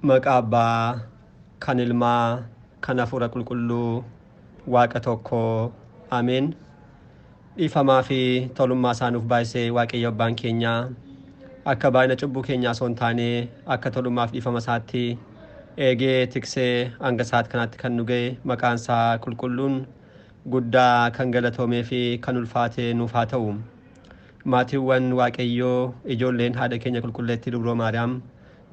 Maqabbaa kan ilmaa kan hafuura qulqulluu waaqa tokko ameen. Dhiifamaa fi tolummaa isaanuuf baay'isee waaqayyo abbaan keenya akka baay'ina cubbuu keenyaa osoo hin taane akka tolummaaf dhiifama isaatti eegee tiksee hanga isaatti kanatti kan nu ga'e maqaan isaa qulqulluun guddaa kan galatoomee fi kan ulfaate nuuf haa ta'u. Maatiiwwan waaqayyoo ijoolleen haadha keenya qulqulleettii dubroo Maariyaam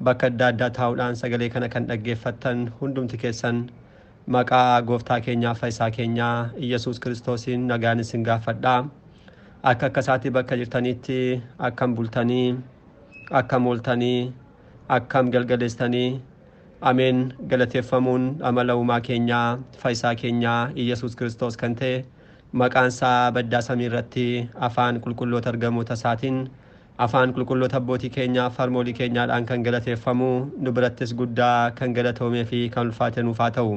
bakka adda addaa taa'uudhaan sagalee kana kan dhaggeeffattan hundumti keessan maqaa gooftaa keenyaa fayyisaa keenyaa Iyyasuus Kiristoosiin nagaan isin gaafadhaa. Akka isaatti bakka jirtanitti akkam bultanii akkam ooltanii akkam galgaleessanii ameen galateeffamuun amala uumaa keenyaa fayyisaa keenyaa Iyyasuus Kiristoos kan ta'e maqaan isaa baddaa samii irratti afaan qulqulloota argamoota isaatiin afaan qulqulloota abbootii keenyaa farmoolii keenyaadhaan kan galateeffamu nu birattis guddaa kan galatoomee fi kan ulfaate nuuf haa ta'u.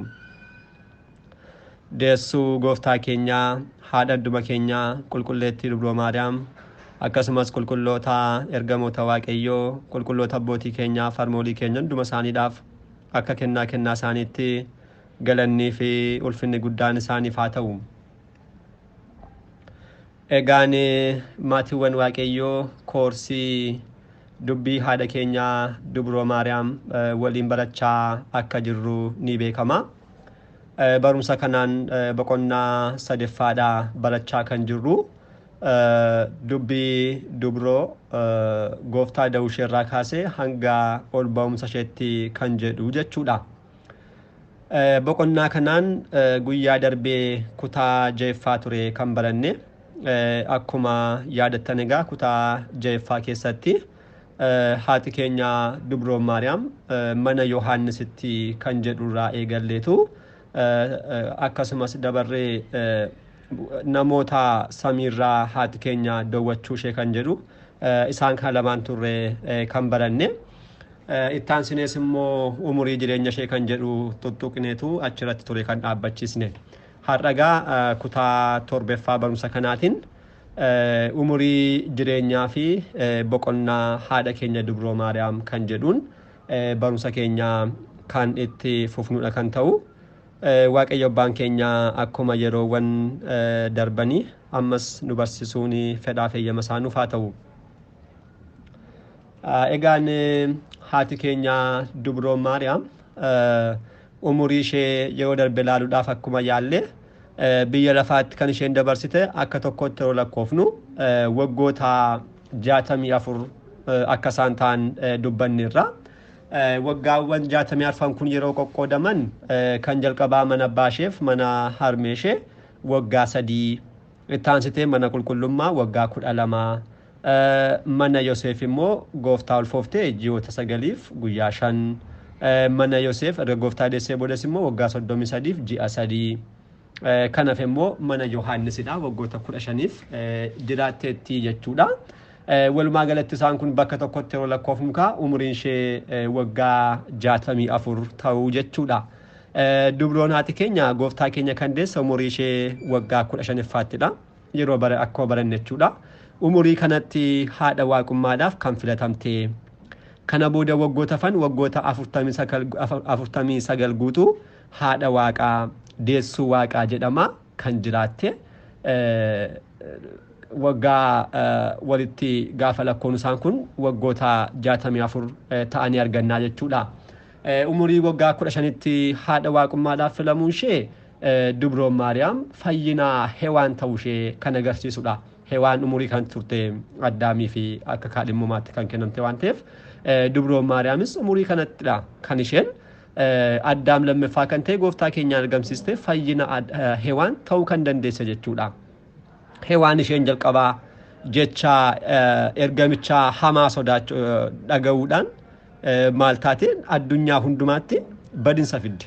Deessuu gooftaa keenyaa haadha adduma keenyaa qulqulleettii dubroo Maariyaam akkasumas qulqulloota ergamoota waaqayyoo qulqulloota abbootii keenyaa farmoolii keenya hunduma isaaniidhaaf akka kennaa isaaniitti galannii fi ulfinni guddaan isaaniif haa ta'u. Egaan maatiiwwan waaqayyoo koorsii dubbii haadha keenyaa dubroo Maariyaam waliin barachaa akka jirru ni beekama. Barumsa kanaan boqonnaa sadeffaadhaa barachaa kan jirru dubbii dubroo gooftaa da'uu isheerraa kaasee hanga ol ba'umsa isheetti kan jedhu jechuudha. Boqonnaa kanaan guyyaa darbee kutaa jahaffaa ture kan baranne. Akkuma yaadattan egaa kutaa jahaffaa keessatti haati keenya dubroo Maariyaam mana Yohaannisitti kan jedhurraa eegalleetu akkasumas dabarree namoota samiirraa haati keenya daawwachuu ishee kan jedhu isaan kan lamaan turre kan baranne. Ittaansinees immoo umurii jireenya ishee kan jedhu tuttuqneetu achirratti ture kan dhaabbachiisne. Har'agaa kutaa torbaffaa barumsa kanaatiin umurii jireenyaa fi boqonnaa haadha keenya dubroo Maariyaam kan jedhuun barumsa keenya kan itti fufnudha kan ta'u. Waaqayyo abbaan keenya akkuma yeroowwan darbanii ammas nu barsiisuun fedhaa fi eeyyama isaa nuuf haa ta'u. Egaan haati keenya dubroo Maariyaam umurii ishee yeroo darbe ilaaluudhaaf akkuma yaalle biyya lafaatti kan isheen dabarsite akka tokkotti yeroo lakkoofnu waggoota 64 akka isaan ta'an dubbanneerra. Waggaawwan 64 kun yeroo qoqqoodaman kan jalqabaa mana abbaa isheef mana harmee ishee waggaa 3 ittaansitee mana qulqullummaa waggaa 12 mana Yoseef immoo gooftaa ulfooftee ji'oota 9 guyyaa 5 mana Yoseef erga gooftaa deessee boodas immoo waggaa 33 ji'a 3 kanaaf immoo mana Yohaannisidha waggoota 15 jiraatteetti jechuudha. Walumaa galatti isaan kun bakka tokkotti yeroo lakkoofnu umuriin ishee waggaa 64 ta'uu jechuudha. Dubroon haati keenya gooftaa keenya kan deesse umurii ishee waggaa 15ffattidha yeroo akkuma baranne jechuudha. Umurii kanatti haadha waaqummaadhaaf kan filatamte. Kana booda waggoota fan waggoota 49 guutuu haadha waaqaa deessuu waaqaa jedhama kan jiraatte. Waggaa walitti gaafa lakkoon isaan kun waggoota 64 ta'anii argannaa jechuudha. Umurii waggaa 15tti haadha waaqummaadhaaf filamuun ishee dubroo Maariyaam fayyina hewaan ta'uu ishee kan agarsiisudha. Hewaan umurii kan turte Addaamii fi akka kaadhimummaatti kan kennamte waan ta'eef dubroo Maariyaamis umurii kanattidha kan isheen Addaam lammaffaa kan ta'e gooftaa keenyaan argamsiiste fayyina hewaan ta'uu kan dandeesse jechuudha. Hewaan isheen jalqabaa jecha ergamicha hamaa sodaachuu dhaga'uudhaan maal taate addunyaa hundumaatti badinsa fidde.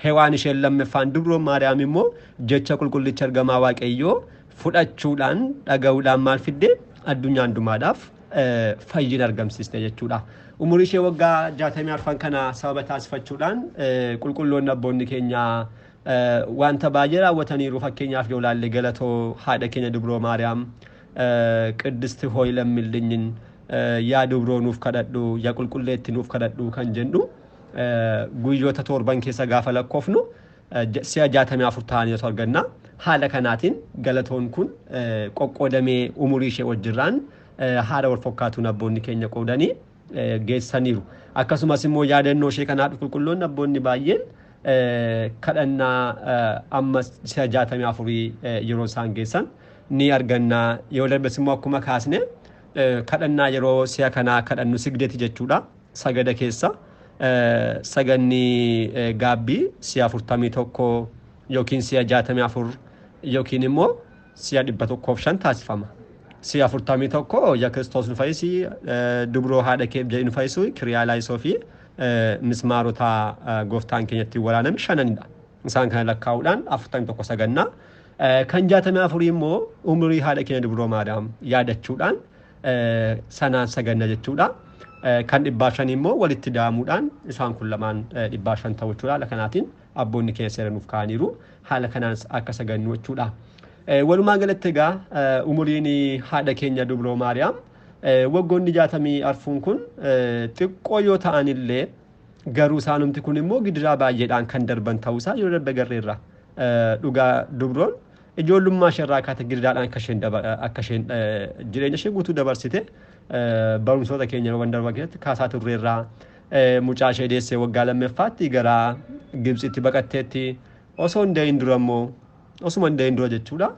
Hewaan isheen lammaffaan dubroo Maariyaam immoo jecha qulqullicha ergamaa waaqayyoo fudhachuudhaan dhaga'uudhaan maal fidde addunyaa hundumaadhaaf fayyina argamsiiste jechuudha. Umurii ishee waggaa 64 kana sababa taasifachuudhaan qulqulloonni abboonni keenya wanta baay'ee raawwataniiru. Fakkeenyaaf yoo ilaalle galatoo haadha keenya dubroo Maariyaam qiddisti hooyilamillinyin yaa dubroo nuuf kadhadhu yaa qulqulleetti nuuf kadhadhu kan jennu guyyoota torban keessa gaafa lakkoofnu si'a 64 ta'anii osoo argannaa haala kanaatiin galatoon kun qoqqoodamee umurii ishee wajjirraan haala wal fakkaatuun abboonni keenya qoodanii geessaniiru. Akkasumas immoo yaadannoo ishee kanaaf qulqulloonni abboonni baay'een kadhannaa amma si'a 64 yeroo isaan geessan ni argannaa. Yoo darbes immoo akkuma kaasne kadhannaa yeroo si'a kanaa kadhannu sigdeeti jechuudha. Sagada keessa saganni gaabbii si'a 41 yookiin si'a 64 yookiin immoo si'a 105 taasifama. Si'a 41 yaa Kiristoos nu fayyisi dubroo haadha kee jedhu nu fayyisu kiriyaa laayisoo fi mismaarota gooftaan keenyatti waraaname shananidha. Isaan kana lakkaa'uudhaan 41 sagannaa. Kan 64 immoo umurii haadha keenya dubroo maadaam yaadachuudhaan sanaan saganna jechuudha. Kan 500 immoo walitti daamuudhaan isaan kun lamaan 500 ta'u jechuudha. Haala kanaatiin abboonni keenya seeranuuf kaaniiru. Haala kanaan akka sagannu jechuudha. Walumaa galatti egaa umuriin haadha keenya dubroo maariyaam waggoonni 64 kun xiqqoo yoo ta'anillee garuu isaanumti kun immoo gidiraa baay'eedhaan kan darban ta'uusaa yeroo darbe garreerra. Dhugaa dubroon ijoollummaa isheerraa kaata gidiraadhaan akka isheen jireenya ishee guutuu dabarsite barumsoota keenya yeroo darba keessatti kaasaa turreerraa mucaa ishee deessee waggaa lammaffaatti gara Gibxitti baqatteetti osoo hin dahin dura immoo osuma hin dahin dura jechuudha.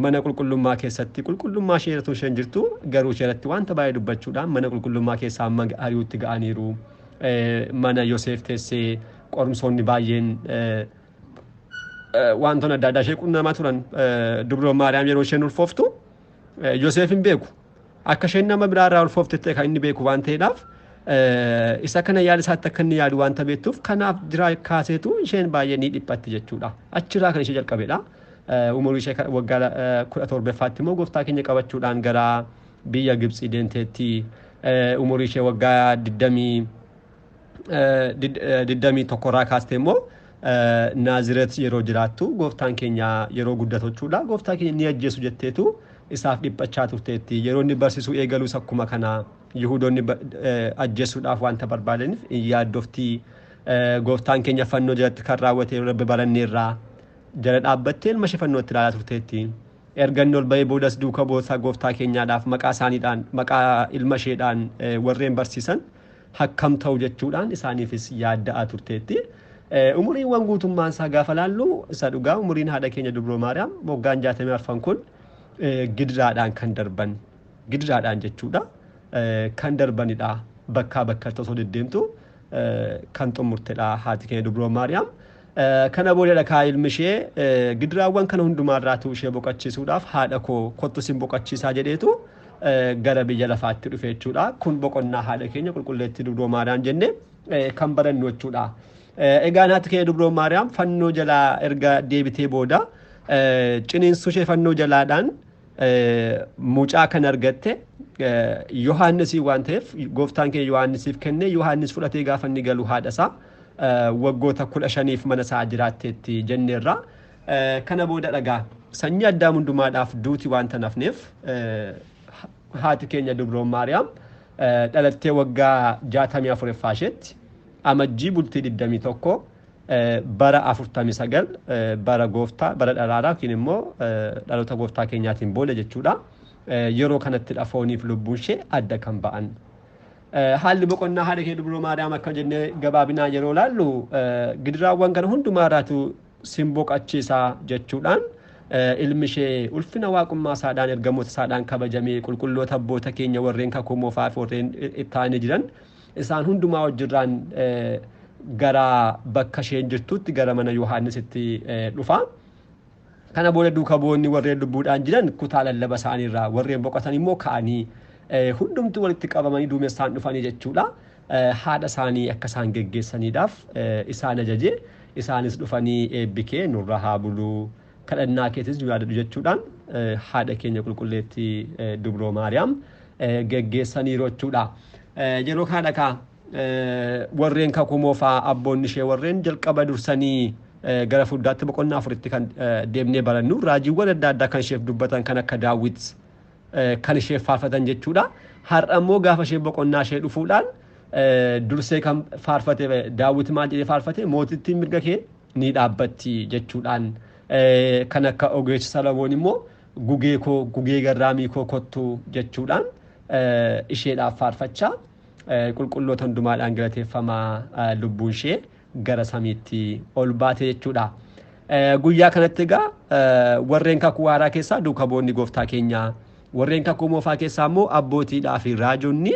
Mana qulqullummaa keessatti qulqullummaa ishee irratti isheen jirtu garuu ishee irratti wanta baay'ee dubbachuudhaan mana qulqullummaa keessaa amma ari'uutti ga'aniiru. Mana Yoseef teessee qorumsoonni baay'een wantoonni adda addaa ishee qunnamaa turan dubroo maariyaam yeroo isheen ulfooftu Yoseef hin beeku. Akka isheen nama biraarraa ulfooftetti kan inni beeku waan ta'eedhaaf isa kana yaada isaatti akka inni yaadu wanta beektuuf kanaaf jiraa kaaseetu isheen baay'ee ni dhiphatti jechuudha. Achirraa kan ishee jalqabeedha. Umurii ishee waggaa 17ffaatti immoo gooftaa keenya qabachuudhaan gara biyya Gibxii deemteetti umurii ishee waggaa 21 irraa kaastee immoo Naazireet yeroo jiraattu gooftaan keenya yeroo guddatu jechuudha. Gooftaa keenya ni ajjeesu jetteetu isaaf dhiphachaa turteetti. Yeroo inni barsiisuu eegalus akkuma kana Yihuudoonni ajjeesuudhaaf wanta barbaadaniif yaaddoftii gooftaan keenya fannoo jalatti kan raawwate yeroo darbe baranneerraa jala dhaabbattee ilma ishee fannootti ilaalaa turteetti. Erganni ol bahee boodas duuka boosaa gooftaa keenyaadhaaf maqaa isaaniidhaan maqaa ilma isheedhaan warreen barsiisan hakkam ta'u jechuudhaan isaaniifis yaadda'aa turteetti. Umuriiwwan guutummaan isaa gaafa laallu isa dhugaa umuriin haadha keenya dubroo maariyaam waggaan 64 kun gidiraadhaan kan darban gidiraadhaan jechuudha. Kan darbanidha. Bakkaa bakkatti osoo deddeemtu kan xumurtedha haati keenya dubroo maariyaam. Kana booda kaa ilmi ishee gidiraawwan kana hundumaarraatu ishee boqochiisuudhaaf haadha koo kottu sin boqochiisaa jedheetu gara biyya lafaatti dhufe jechuudha. Kun boqonnaa haadha keenya qulqulleettii dubroo maariyaam jennee kan barannu jechuudha. Egaa haati keenya dubroo maariyaam fannoo jalaa erga deebitee booda ciniinsuu ishee fannoo jalaadhaan mucaa kan argatte Yohaannisii waan ta'eef gooftaan keenya Yohaannisiif kenne Yohaannis fudhatee gaafa inni galu haadhasaa waggoota 15f mana isaa jiraatteetti jenneerra. Kana booda dhagaa sanyii addaa hundumaadhaaf duuti wanta nafneef haati keenya dubroo maariyaam dhalattee waggaa 64ffaa isheetti amajjii bultii 21 bara 49 bara gooftaa bara dhalaalaa yookiin immoo dhaloota gooftaa keenyaatiin booda jechuudha. Yeroo kanatti dhafooniif lubbuun ishee adda kan ba'an. Haalli boqonnaa haadha keenya dubroo maariyaam akka jennee gabaabinaa yeroo laallu gidiraawwan kana hundumaarraatu sin boqochiisaa jechuudhaan ilmi ishee ulfina waaqummaa isaadhaan ergamoota isaadhaan kabajamee qulqulloota abboota keenya warreen kakuu moofaa fi warreen ittaanii jiran isaan hundumaa wajjirraan gara bakka isheen jirtutti gara mana Yohaannisitti dhufa. Kana booda duuka bu'oonni warreen lubbuudhaan jiran kutaa lallaba isaaniirraa warreen boqotan immoo ka'anii hundumtu walitti qabamanii duumessaan dhufanii jechuudha. Haadha isaanii akka isaan geggeessaniidhaaf isaan ajaje isaanis dhufanii eebbikee nurra haa buluu kadhannaa keetis yaadadhu jechuudhaan haadha keenya qulqulleettii dubroo maariyaam geggeessaniiru jechuudha. Yeroo kana ka warreen kakuu moofaa abboonni ishee warreen jalqaba dursanii gara fuudhaatti boqonnaa 4tti kan deemnee barannu raajiiwwan adda addaa kan isheef dubbatan kan akka Daawit kan isheef faarfatan jechuudha. Har'a immoo gaafa ishee boqonnaa ishee dhufuudhaan dursee kan faarfate Daawit maal jedhee faarfate mootittiin mirga kee ni dhaabbatti jechuudhaan kan akka ogeessi Salamoon immoo gugee garraamii koo kottu jechuudhaan isheedhaaf faarfachaa qulqulloota hundumaadhaan galateeffamaa lubbuun ishee gara samiitti ol baate jechuudha. Guyyaa kanatti egaa warreen kakuu haaraa keessaa duukaa bu'oonni gooftaa keenyaa warreen kakuu moofaa keessaa immoo abbootiidhaa fi raajonni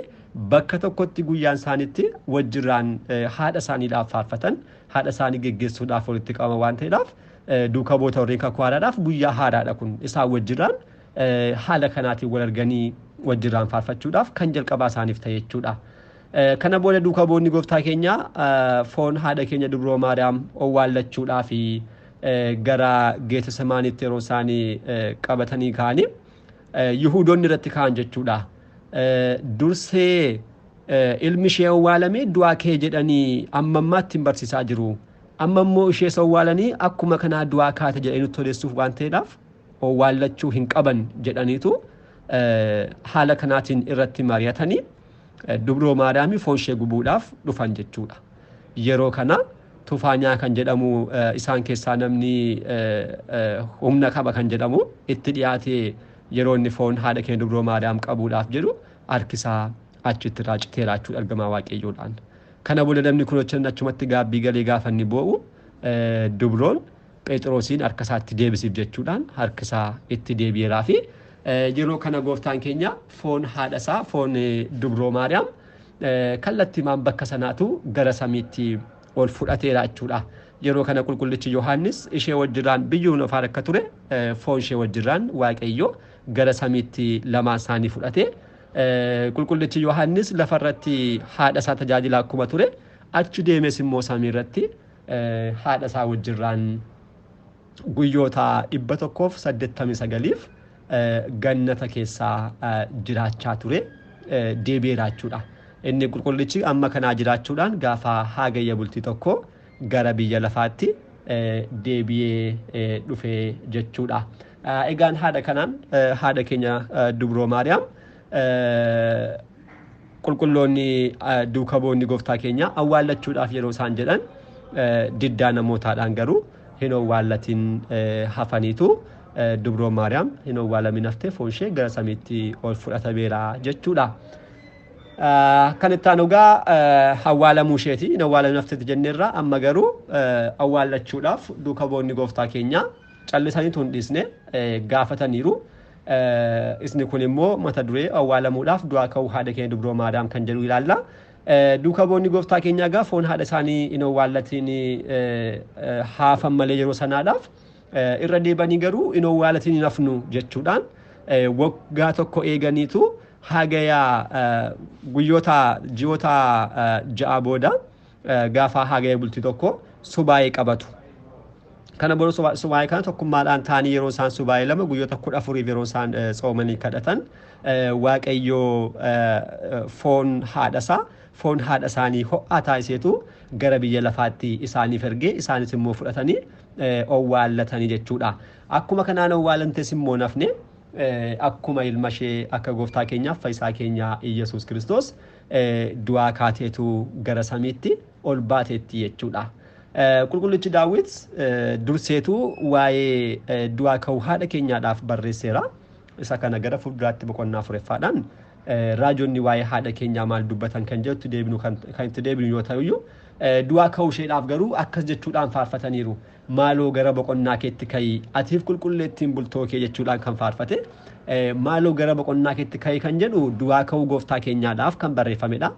bakka tokkotti guyyaan isaaniitti wajjirraan haadha isaaniidhaaf faarfatan haadha isaanii geggeessuudhaaf walitti qabama waan ta'eedhaaf duukaa bu'oota warreen kakuu haaraadhaaf guyyaa haaraadha kun isaan wajjiraan haala kanaatiin wal arganii wajjiraan faarfachuudhaaf kan jalqabaa isaaniif ta'e jechuudha. Kana booda duukaa bu'oonni gooftaa keenyaa foon haadha keenya Dubroo Maariyaam owwaallachuudhaa fi gara Geetsemaaniitti yeroo isaanii qabatanii ka'anii Yihuudoonni irratti ka'an jechuudha. Dursee ilmi ishee owwaalamee du'aa kee jedhanii amma ammaatti barsiisaa jiru. Amma immoo ishee owwaalanii akkuma kanaa du'aa kaate jedhanii nutti odeessuuf waan ta'eedhaaf owwaallachuu hin qaban jedhaniitu haala kanaatiin irratti mari'atanii Dubroo Maariyaamii foon ishee gubuudhaaf dhufan jechuudha. Yeroo kana Tufaanyaa kan jedhamu isaan keessaa namni humna qaba kan jedhamu itti dhiyaatee yeroo inni foon haadha keenya Dubroo Maariyaam qabuudhaaf jedhu harkisaa achitti raaciteera jechuudha argamaa waaqayyoodhaan. Kana booda namni kun achumatti gaabbii galee gaafa inni boo'u Dubroon Phexrosiin harkasaatti deebisiif jechuudhaan harkisaa itti deebi'eeraa fi yeroo kana gooftaan keenya foon haadhasaa foon Dubroo Maariyaam kallattiimaan bakka sanaatu gara samiitti ol fudhateera jechuudha. Yeroo kana qulqullichi Yohaannis ishee wajjiraan biyyuun ofaa akka ture foon ishee wajjiraan waaqayyo gara samiitti lamaan isaanii fudhatee qulqullichi Yohaannis lafarratti haadha isaa tajaajila akkuma ture achi deemes immoo samiirratti haadha isaa wajjiraan guyyoota 189 gannata keessaa jiraachaa ture deebi'eera jechuudha. Inni qulqullichi amma kanaa jiraachuudhaan gaafa hagayya bultii tokko gara biyya lafaatti deebi'ee dhufee jechuudha. Egaan haadha kanaan haadha keenya Dubroo Maariyaam qulqulloonni duukaa bu'oonni gooftaa keenya awwaallachuudhaaf yeroo isaan jedhan diddaa namootaadhaan garuu hin owwaallatin hafaniitu Dubroo Maariyaam hin owwaalamin haftee foon ishee gara samiitti ol fudhatameera jechuudha. Kan itti aanu egaa awwaalamuu isheeti hin owwaalamin hafteetti jenneerra amma garuu awwaallachuudhaaf duukaa bu'oonni gooftaa keenya callisaniitu hin dhiisne gaafataniiru. Isni kun immoo mata duree awwaalamuudhaaf du'aa ka'uu haadha keenya Dubroo Maariyaam kan jedhu ilaalla. Duukaa bu'oonni gooftaa keenyaa egaa foon haadha isaanii hin owwaallatin hafan malee yeroo sanaadhaaf irra deebanii garuu hin owwaalatin hin hafnu jechuudhaan waggaa tokko eeganiitu hagaya guyyoota ji'oota ja'a booda gaafa hagaya bultii tokko subaayee qabatu. Kana booda subaayee kana tokkummaadhaan ta'anii yeroo isaan subaayee lama guyyoota 14 yeroo isaan tsoomanii kadhatan waaqayyoo foon haadha isaanii ho'aa taasisetu gara biyya lafaatti isaaniif ergee isaanis immoo fudhatanii owwaallatanii jechuudha. Akkuma kanaan owwaalantes immoo nafne akkuma ilma ishee akka gooftaa keenyaaf fayyisaa keenya Iyyasuus Kiristoos du'aa kaateetu gara samiitti ol baateetti jechuudha. Qulqullichi Daawit durseetu waa'ee du'aa ka'uu haadha keenyaadhaaf barreesseera. Isa kana gara fuulduraatti boqonnaa afuraffaadhaan raajonni waa'ee haadha keenyaa maal dubbatan kan jedhu deebinu kan itti deebinu yoo ta'u du'aa ka'uu isheedhaaf garuu akkas jechuudhaan faarfataniiru. Maaloo gara boqonnaa keetti ka'i atiif qulqulleettiin bultoo kee jechuudhaan kan faarfate maaloo gara boqonnaa keetti ka'i kan jedhu du'aa ka'uu gooftaa keenyaadhaaf kan barreeffamedha.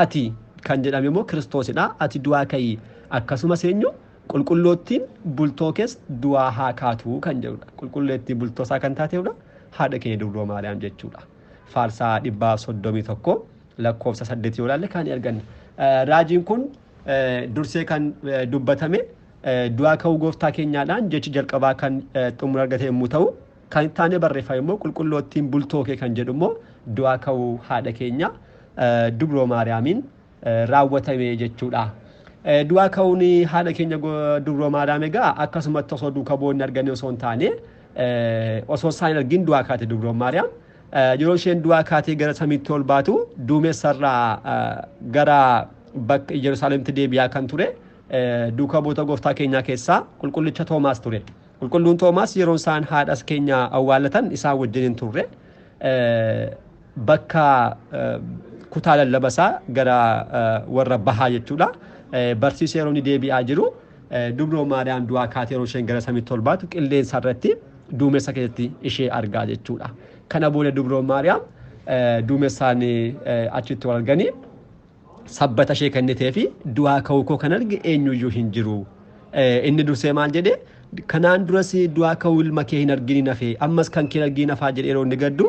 Ati kan jedhame immoo Kiristoosidha. Ati du'aa ka'i akkasumas eenyu qulqulloottiin bultoo kees du'aa haa kaatu kan jedhudha. Qulqulleettiin bultoo isaa kan taateedha haadha keenya Dubroo Maariyaam jechuudha. Faarsaa 131 lakkoofsa 8 yoo ilaalle kan arganne. Raajiin kun dursee kan dubbatame du'aa ka'uu gooftaa keenyaadhaan jechi jalqabaa kan xumura argate yommuu ta'u kan itti aanee barreeffame immoo qulqulloottiin bultoo kee kan jedhu immoo du'aa ka'uu haadha keenya Dubroo Maariyaamiin raawwatame jechuudha. Du'aa ka'uun haadha keenya Dubroo Maariyaam egaa akkasumatti osoo duukaa bu'oonni arganii osoo hin taane osoo isaan argin du'aa kaate Dubroo Maariyaam yeroo isheen du'aa kaatee gara samiitti ol baatu duumessarraa gara bakka Yerusaalemitti deebi'aa kan ture duukaa buutota gooftaa keenyaa keessaa qulqullicha Toomaas ture. Qulqulluun Toomaas yeroo isaan haadha keenya awwaalatan isaan wajjin turre bakka kutaa lallabasaa gara warra bahaa jechuudha. Barsiisee yeroo inni deebi'aa jiru dubroo Maariyaam du'aa kaatee yeroo isheen gara samiitti ol baatu qilleensa irratti duumessa keessatti ishee argaa jechuudha. Kana booda dubroo Maariyaam duumessaan achitti wal arganii sabbata ishee kennitee fi du'aa ka'uu koo kan arge eenyuyyuu hin jiru. Inni dursee maal jedhee kanaan duras du'aa ka'uu ilma kee hin argini nafee ammas kan kee argii nafaa jedhee yeroo inni gaddu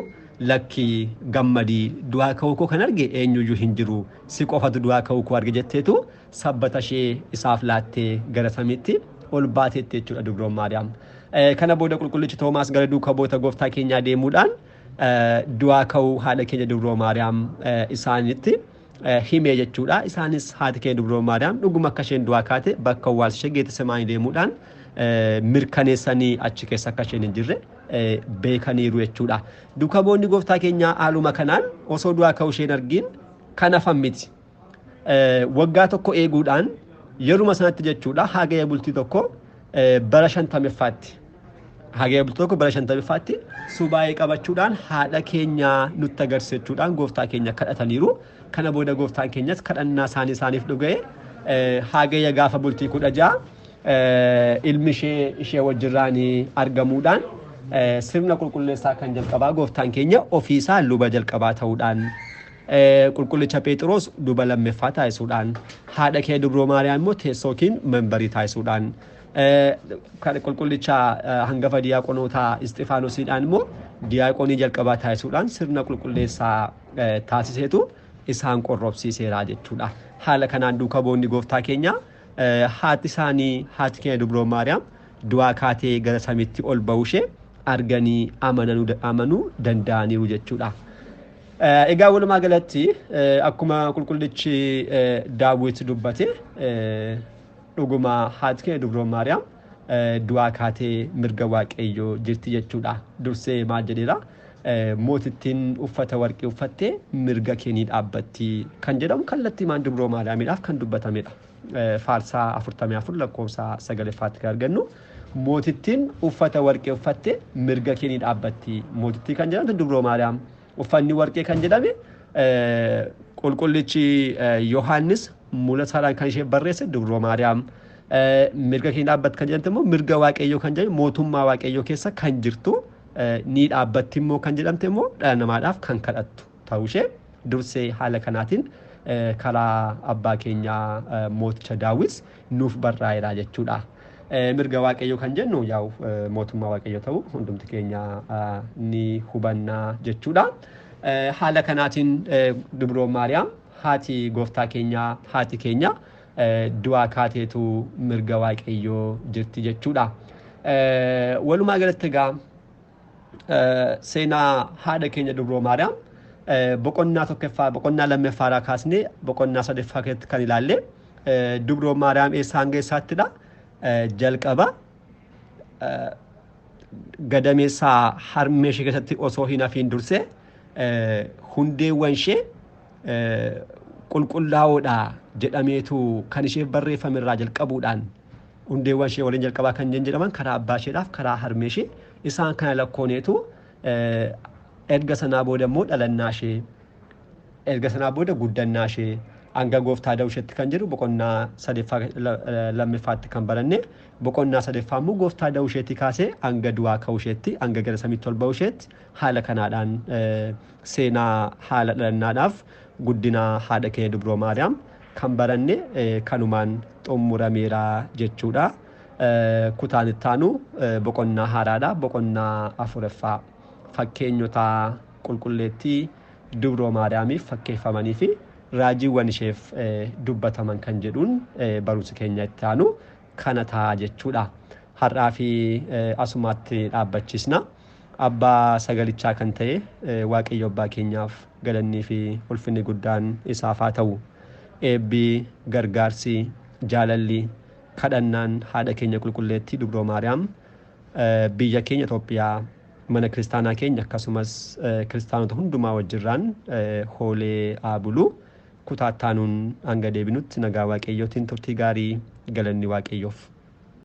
lakki gammadii du'aa ka'uu koo kan arge eenyuyyuu hin jiru si qofatu du'aa ka'uu koo arge jetteetu sabbata ishee isaaf laattee gara samiitti ol baateetti jechuudha dubroo Maariyaam. Kana booda qulqullichi Toomaas gara duukaa buutota gooftaa keenyaa deemuudhaan du'aa ka'uu haadha keenya dubroo Maariyaam isaanitti himee jechuudha. Isaanis haati keenya dubroo Maariyaam dhuguma akka isheen du'aa kaate bakka awwaalcha ishee Geetsemaanii deemuudhaan mirkaneessanii achi keessa akka isheen hin jirre beekaniiru jechuudha. Duukaa bu'oonni gooftaa keenyaa haaluma kanaan osoo du'aa ka'uu isheen argiin kan hafan miti. Waggaa tokko eeguudhaan yeruma sanatti jechuudha hagaya bultii tokko bara 50ffaatti hagaya bultii tokko bara 50ffaatti subaayee qabachuudhaan haadha keenya nutti agarsiisachuudhaan gooftaa keenya kadhataniiru. Kana booda gooftaan keenyas kadhannaa isaaniif dhuga'ee hagaya gaafa bultii 16 ilmi ishee wajjirraanii argamuudhaan sirna qulqulleessaa kan jalqabaa gooftaan keenya ofiisaa luba jalqabaa ta'uudhaan qulqullicha Phexros luba lammaffaa taasisuudhaan haadha keenya dubroo Maariyaam immoo teessookiin membarii taasisuudhaan qulqullicha hangafa diyaaqonootaa Isxifaanosiidhaan immoo diyaaqonii jalqabaa taasisuudhaan sirna qulqulleessaa taasiseetu isaan qorrobsiiseera jechuudha. Haala kanaan duukaa bu'oonni gooftaa keenya haati isaanii haati keenya dubroo Maariyaam du'aa kaatee gara samiitti ol ba'ushee arganii amanuu danda'aniiru jechuudha. Egaa walumaa galatti akkuma qulqullichi Daawit dubbate dhuguma haati keenya dubroo Maariyaam du'aa kaatee mirga Waaqayyoo jirti jechuudha. Dursee maal jedheera mootittiin uffata warqee uffattee mirga kee ni dhaabbatti kan jedhamu kallattii maan dubroo Maariyaamiidhaaf kan dubbatamedha. Faarsaa 44 lakkoofsa 9ffaatti kan argannu mootittiin uffata warqee uffattee mirga kee ni dhaabbatti. Mootittii kan jedhamtu dubroo Maariyaam. Uffanni warqee kan jedhame qulqullichi Yohaannis mul'ataadhaan kan ishee barreesse dubroo Maariyaam. Mirga kee ni dhaabbatti kan jedhamtu immoo mirga Waaqayyoo kan jedhamu mootummaa Waaqayyoo keessa kan jirtu ni dhaabbatti immoo kan jedhamte immoo dhala namaadhaaf kan kadhattu ta'uu ishee dursee haala kanaatiin karaa abbaa keenyaa mooticha Daawit nuuf barraa'eera jechuudha. Mirga Waaqayyoo kan jennu yaa'u mootummaa Waaqayyoo ta'u hundumti keenya ni hubanna jechuudha. Haala kanaatiin dubroo Maariyaam haati gooftaa keenyaa haati keenya du'aa kaateetu mirga Waaqayyoo jirti jechuudha. Walumaa galatti egaa seenaa haadha keenya dubroo Maariyaam boqonnaa tokkoffaa boqonnaa lammaffaarraa kaasnee boqonnaa sadaffaa keessatti kan ilaalle dubroo Maariyaam eessaa hanga eessaattidha. Jalqaba gadameessaa harmee ishee keessatti osoo hin hafiin dursee hundeewwan ishee qulqullaa'oodha jedhameetu kan ishee barreeffame irraa jalqabuudhaan hundeewwan ishee waliin jalqabaa kan jedhaman karaa abbaa isheedhaaf karaa harmee ishee isaan kana lakkooneetu erga sanaa booda immoo dhalannaa ishee erga sanaa booda guddannaa ishee hanga gooftaa Daawititti kan jedhu boqonnaa sadaffaa lammaffaatti kan baranne boqonnaa sadaffaa immoo gooftaa Daawititti kaasee hanga du'aa ka'uu isheetti hanga gara samiitti ol ba'uu isheetti haala kanaadhaan seenaa haala dhalannaadhaaf guddina haadha keenya dubroo Maariyaam kan baranne kanumaan xumurameera jechuudha. Kutaan itti aanu boqonnaa haaraadha. Boqonnaa 4ffaa fakkeenyota qulqulleettii dubroo Maariyaamiif fakkeeffamanii fi raajiiwwan isheef dubbataman kan jedhuun barumsa keenya itti aanu kana ta'a jechuudha. Har'aa fi asumaatti dhaabbachiisna. Abbaa sagalichaa kan ta'e Waaqayyo abbaa keenyaaf galannii fi ulfinni guddaan isaaf haa ta'u. Eebbi gargaarsi jaalalli kadhannaan haadha keenya qulqulleettii dubroo Maariyaam biyya keenya Itoophiyaa mana kiristaanaa keenya akkasumas kiristaanota hundumaa wajjirraan hoolee aabulu kutaattaanuun hanga deebinutti nagaa waaqayyootiin turtii gaarii galanni waaqayyoof.